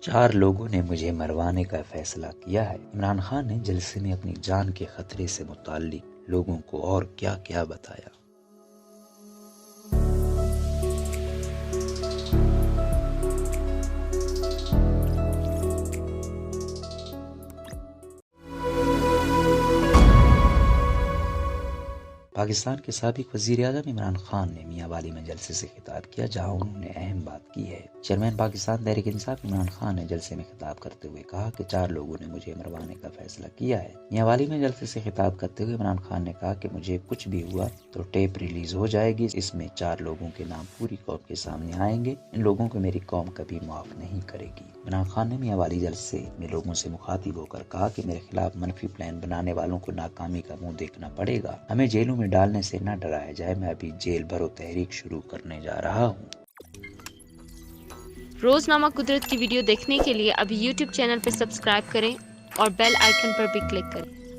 4 لوگوں نے مجھے مروانے کا فیصلہ کیا ہے۔ عمران خان نے جلسے میں اپنی جان کے خطرے سے متعلق لوگوں کو اور کیا کیا بتایا۔ پاکستان کے سابق وزیر اعظم عمران خان نے میاں والی میں جلسے سے خطاب کیا، جہاں انہوں نے اہم بات کی ہے۔ چیئرمین پاکستان تحریک انصاف عمران خان نے جلسے میں خطاب کرتے ہوئے کہا کہ 4 لوگوں نے مجھے مروانے کا فیصلہ کیا ہے۔ میاں والی میں جلسے سے خطاب کرتے ہوئے عمران خان نے کہا کہ مجھے کچھ بھی ہوا تو ٹیپ ریلیز ہو جائے گی، اس میں 4 لوگوں کے نام پوری قوم کے سامنے آئیں گے، ان لوگوں کو میری قوم کبھی معاف نہیں کرے گی۔ عمران خان نے میاں والی جلسے میں لوگوں سے مخاطب ہو کر کہا کہ میرے خلاف منفی پلان بنانے والوں کو ناکامی کا منہ دیکھنا پڑے گا، ہمیں جیلوں میں ڈالنے سے نہ ڈرایا جائے، میں ابھی جیل بھرو تحریک شروع کرنے جا رہا ہوں۔ روزنامہ قدرت کی ویڈیو دیکھنے کے لیے ابھی YouTube چینل پر سبسکرائب کریں اور بیل آئیکن پر بھی کلک کریں۔